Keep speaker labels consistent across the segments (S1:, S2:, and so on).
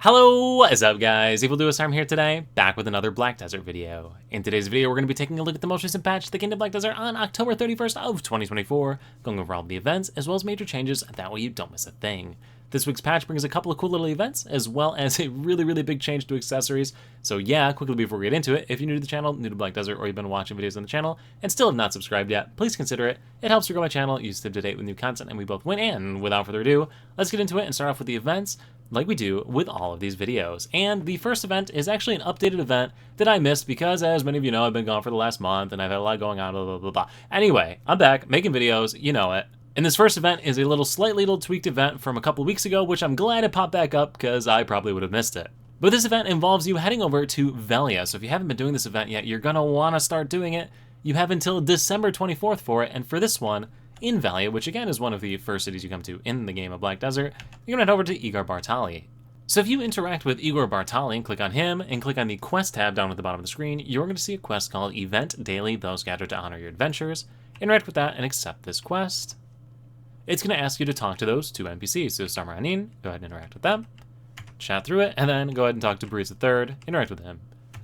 S1: Hello, what is up guys? EvilDuoStorm here today, back with another Black Desert video. In today's video, we're going to be taking a look at the most recent patch to the Kingdom Black Desert on October 31st of 2024, going over all the events, as well as major changes, that way you don't miss a thing. This week's patch brings a couple of cool little events, as well as a really big change to accessories. So yeah, quickly before we get into it, if you're new to the channel, new to Black Desert, or you've been watching videos on the channel, and still have not subscribed yet, please consider it. It helps to grow my channel, you stay up to date with new content, and we both win. And without further ado, let's get into it and start off with the events, like we do with all of these videos. And the first event is actually an updated event that I missed because, as many of you know, I've been gone for the last month, and I've had a lot going on, blah, blah, blah, blah. Anyway, I'm back, making videos, you know it. And this first event is a slightly tweaked event from a couple weeks ago, which I'm glad it popped back up because I probably would have missed it. But this event involves you heading over to Velia, so if you haven't been doing this event yet, you're gonna wanna start doing it. You have until December 24th for it, and for this one, in Velia, which again is one of the first cities you come to in the game of Black Desert, you're gonna head over to Igor Bartali. So if you interact with Igor Bartali and click on him, and click on the quest tab down at the bottom of the screen, you're going to see a quest called Event Daily, Those Gathered to Honor Your Adventures. Interact with that and accept this quest. It's going to ask you to talk to those two NPCs, so Samar and Anin, go ahead and interact with them, chat through it, and then go ahead and talk to Breeze III, interact with him.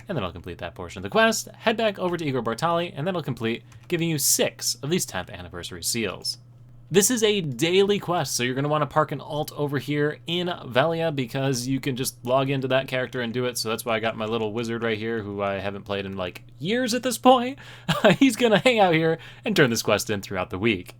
S1: And then I'll complete that portion of the quest, head back over to Igor Bartali, and then I'll complete, giving you 6 of these 10th anniversary seals. This is a daily quest, so you're going to want to park an alt over here in Velia because you can just log into that character and do it. So that's why I got my little wizard right here, who I haven't played in like years at this point. He's going to hang out here and turn this quest in throughout the week.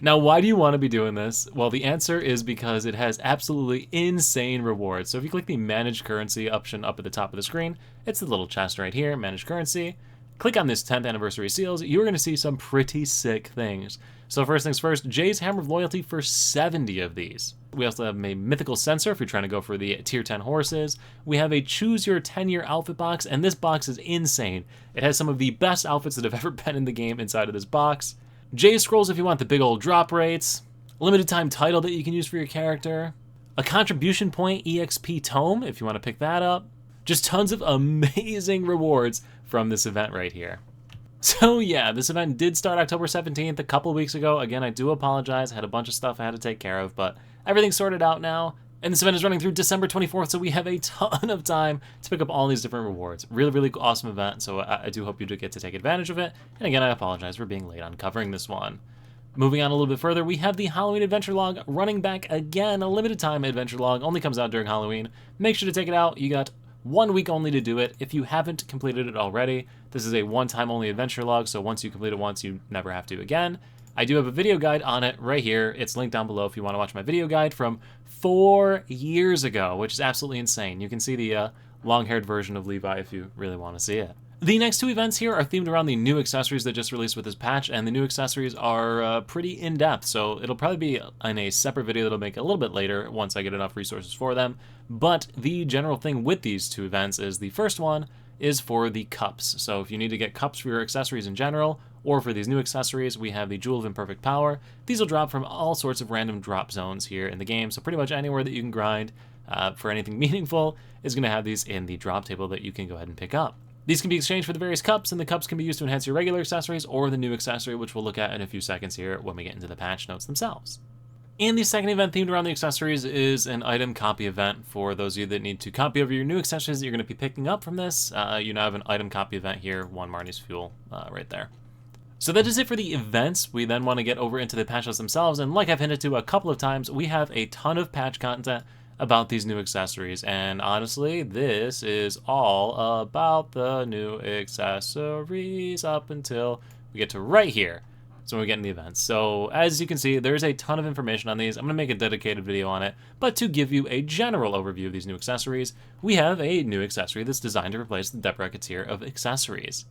S1: Now, why do you want to be doing this? Well, the answer is because it has absolutely insane rewards. So if you click the Manage Currency option up at the top of the screen, it's the little chest right here, Manage Currency. Click on this 10th anniversary seals, you're going to see some pretty sick things. So first things first, Jay's Hammer of Loyalty for 70 of these. We also have a mythical sensor if you're trying to go for the tier 10 horses. We have a choose your 10-year outfit box, and this box is insane. It has some of the best outfits that have ever been in the game inside of this box. Jay scrolls if you want the big old drop rates. Limited time title that you can use for your character. A contribution point EXP tome if you want to pick that up. Just tons of amazing rewards from this event right here. So yeah, this event did start October 17th, a couple weeks ago. Again, I do apologize. I had a bunch of stuff I had to take care of, but everything's sorted out now. And this event is running through December 24th, so we have a ton of time to pick up all these different rewards. Really awesome event, so I do hope you do get to take advantage of it. And again, I apologize for being late on covering this one. Moving on a little bit further, we have the Halloween Adventure Log running back again. A limited time adventure log, only comes out during Halloween. Make sure to take it out. You got 1 week only to do it. If you haven't completed it already, this is a one-time only adventure log, so once you complete it once, you never have to again. I do have a video guide on it right here. It's linked down below if you want to watch my video guide from 4 years ago, which is absolutely insane. You can see the long-haired version of Levi if you really want to see it. The next 2 events here are themed around the new accessories that just released with this patch, and the new accessories are pretty in-depth, so it'll probably be in a separate video that'll make a little bit later once I get enough resources for them. But the general thing with these 2 events is the first one is for the cups. So if you need to get cups for your accessories in general, or for these new accessories, we have the Jewel of Imperfect Power. These will drop from all sorts of random drop zones here in the game, so pretty much anywhere that you can grind for anything meaningful is going to have these in the drop table that you can go ahead and pick up. These can be exchanged for the various cups, and the cups can be used to enhance your regular accessories or the new accessory, which we'll look at in a few seconds here when we get into the patch notes themselves. And the second event themed around the accessories is an item copy event for those of you that need to copy over your new accessories that you're going to be picking up from this. You now have an item copy event here, 1 Marnie's Fuel right there. So that is it for the events. We then want to get over into the patch notes themselves, and like I've hinted to a couple of times, we have a ton of patch content about these new accessories, and honestly, this is all about the new accessories up until we get to right here. So when we get in the events. So as you can see, there's a ton of information on these. I'm going to make a dedicated video on it, but to give you a general overview of these new accessories, we have a new accessory that's designed to replace the Debrek tier of accessories.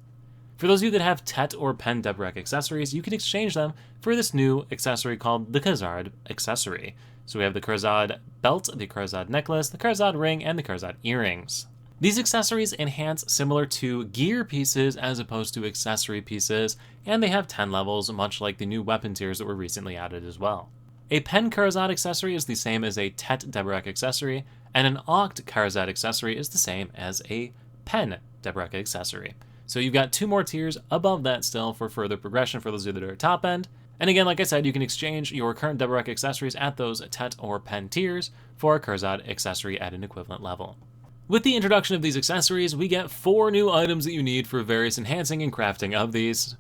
S1: For those of you that have Tet or Pen Debrek accessories, you can exchange them for this new accessory called the Kharazad Accessory. So we have the Kharazad belt, the Kharazad necklace, the Kharazad ring, and the Kharazad earrings. These accessories enhance similar to gear pieces as opposed to accessory pieces, and they have 10 levels, much like the new weapon tiers that were recently added as well. A Pen Kharazad accessory is the same as a Tet Debrek accessory, and an Oct Kharazad accessory is the same as a Pen Debrek accessory. So you've got 2 more tiers above that still for further progression for those of you that are top end. And again, like I said, you can exchange your current Deborah accessories at those Tet or Pen tiers for a Kharazad accessory at an equivalent level. With the introduction of these accessories, we get 4 new items that you need for various enhancing and crafting of these.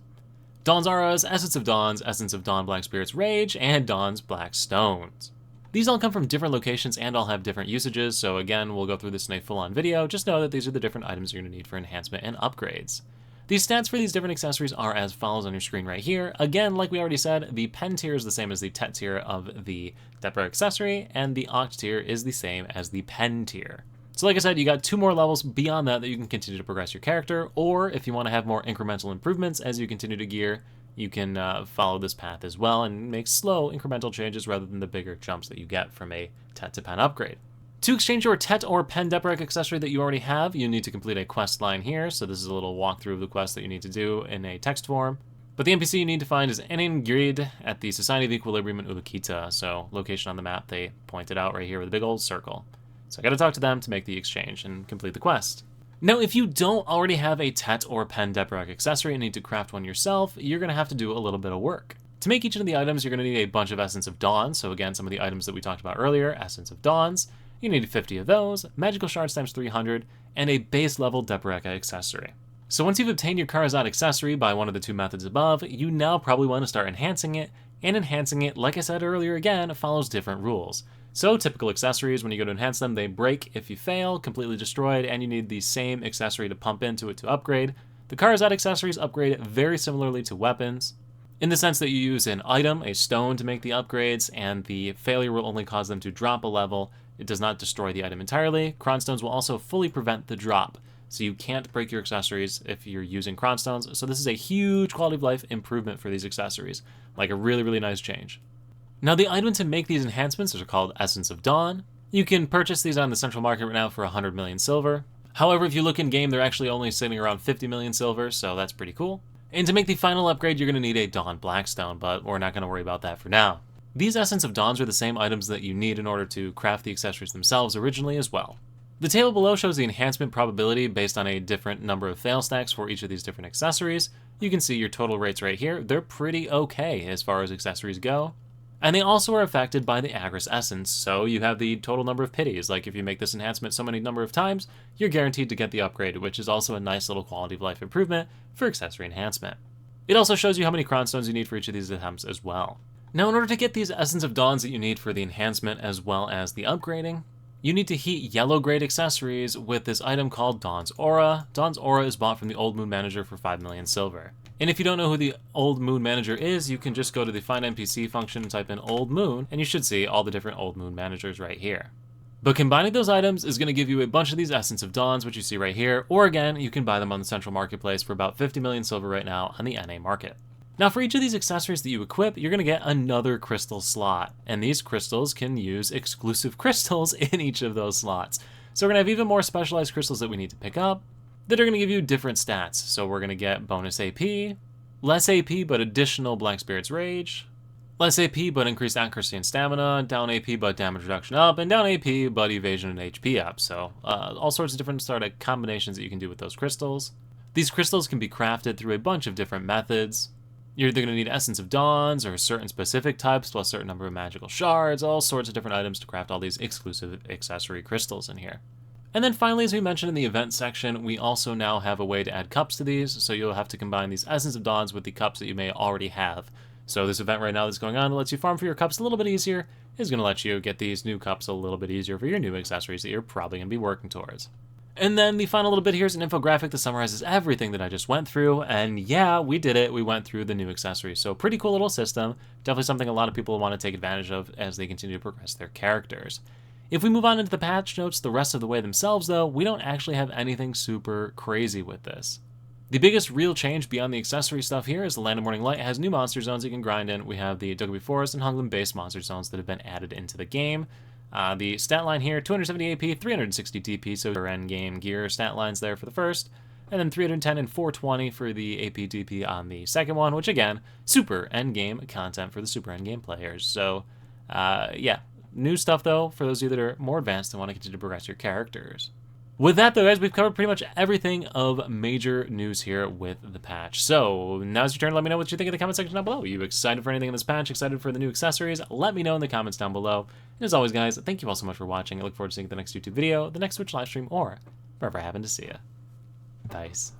S1: Dawn's Auras, Essence of Dawn Black Spirit's Rage, and Dawn's Black Stones. These all come from different locations and all have different usages, so again, we'll go through this in a full-on video. Just know that these are the different items you're going to need for enhancement and upgrades. These stats for these different accessories are as follows on your screen right here. Again, like we already said, the Pen tier is the same as the Tet tier of the Deborah accessory, and the Oct tier is the same as the Pen tier. So like I said, you got 2 more levels beyond that you can continue to progress your character, or if you want to have more incremental improvements as you continue to gear, you can follow this path as well and make slow incremental changes rather than the bigger jumps that you get from a Tet to Pen upgrade. To exchange your Tet or Pen Deborah accessory that you already have, you need to complete a quest line here, so this is a little walkthrough of the quest that you need to do in a text form. But the NPC you need to find is Eningrid at the Society of Equilibrium in Ulukita, so location on the map they pointed out right here with a big old circle. So I gotta talk to them to make the exchange and complete the quest. Now, if you don't already have a Tet or Pen Deborah accessory and need to craft one yourself, you're gonna have to do a little bit of work. To make each of the items, you're gonna need a bunch of Essence of Dawn, so again, some of the items that we talked about earlier, Essence of Dawns, you need 50 of those, Magical Shards times 300, and a base level Deborah accessory. So once you've obtained your Kharazad accessory by one of the 2 methods above, you now probably want to start enhancing it, and enhancing it, like I said earlier again, follows different rules. So typical accessories, when you go to enhance them, they break if you fail, completely destroyed, and you need the same accessory to pump into it to upgrade. The Kharazad accessories upgrade very similarly to weapons, in the sense that you use an item, a stone, to make the upgrades, and the failure will only cause them to drop a level. It does not destroy the item entirely. Cronstones will also fully prevent the drop, so you can't break your accessories if you're using Cronstones, so this is a huge quality of life improvement for these accessories, like a really, really nice change. Now, the item to make these enhancements are called Essence of Dawn. You can purchase these on the central market right now for 100 million silver. However, if you look in-game, they're actually only sitting around 50 million silver, so that's pretty cool. And to make the final upgrade, you're going to need a Dawn Blackstone, but we're not going to worry about that for now. These Essence of Dawns are the same items that you need in order to craft the accessories themselves originally as well. The table below shows the enhancement probability based on a different number of fail stacks for each of these different accessories. You can see your total rates right here. They're pretty okay as far as accessories go. And they also are affected by the Agris Essence, so you have the total number of pities. Like if you make this enhancement so many number of times, you're guaranteed to get the upgrade, which is also a nice little quality of life improvement for accessory enhancement. It also shows you how many Cronstones you need for each of these attempts as well. Now, in order to get these Essence of Dawns that you need for the enhancement as well as the upgrading, you need to heat yellow grade accessories with this item called Dawn's Aura. Dawn's Aura is bought from the Old Moon Manager for 5 million silver. And if you don't know who the Old Moon Manager is, you can just go to the Find NPC function and type in Old Moon, and you should see all the different Old Moon Managers right here. But combining those items is going to give you a bunch of these Essence of Dawns, which you see right here, or again, you can buy them on the Central Marketplace for about 50 million silver right now on the NA market. Now, for each of these accessories that you equip, you're going to get another crystal slot, and these crystals can use exclusive crystals in each of those slots. So we're going to have even more specialized crystals that we need to pick up that are going to give you different stats. So we're going to get bonus AP, less AP but additional Black Spirit's Rage, less AP but increased accuracy and stamina, down AP but damage reduction up, and down AP but evasion and HP up. So all sorts of different sort of combinations that you can do with those crystals. These crystals can be crafted through a bunch of different methods. You're either going to need Essence of Dawns or certain specific types plus a certain number of magical shards, all sorts of different items to craft all these exclusive accessory crystals in here. And then finally, as we mentioned in the event section, we also now have a way to add cups to these, so you'll have to combine these Essence of Dawns with the cups that you may already have. So this event right now that's going on that lets you farm for your cups a little bit easier is going to let you get these new cups a little bit easier for your new accessories that you're probably going to be working towards. And then the final little bit here is an infographic that summarizes everything that I just went through, and yeah, we did it. We went through the new accessories. So pretty cool little system. Definitely something a lot of people want to take advantage of as they continue to progress their characters. If we move on into the patch notes the rest of the way themselves, though, we don't actually have anything super crazy with this. The biggest real change beyond the accessory stuff here is the Land of Morning Light has new monster zones you can grind in. We have the Dogobi Forest and Hunglim base monster zones that have been added into the game. The stat line here, 270 AP, 360 DP, so your endgame gear stat lines there for the first, and then 310 and 420 for the AP DP on the second one, which again, super endgame content for the super endgame players. So, yeah, new stuff though for those of you that are more advanced and want to continue to progress your characters. With that, though, guys, we've covered pretty much everything of major news here with the patch. So now's your turn to let me know what you think in the comment section down below. Are you excited for anything in this patch? Excited for the new accessories? Let me know in the comments down below. And as always, guys, thank you all so much for watching. I look forward to seeing you at the next YouTube video, the next Twitch live stream, or wherever I happen to see you. Peace.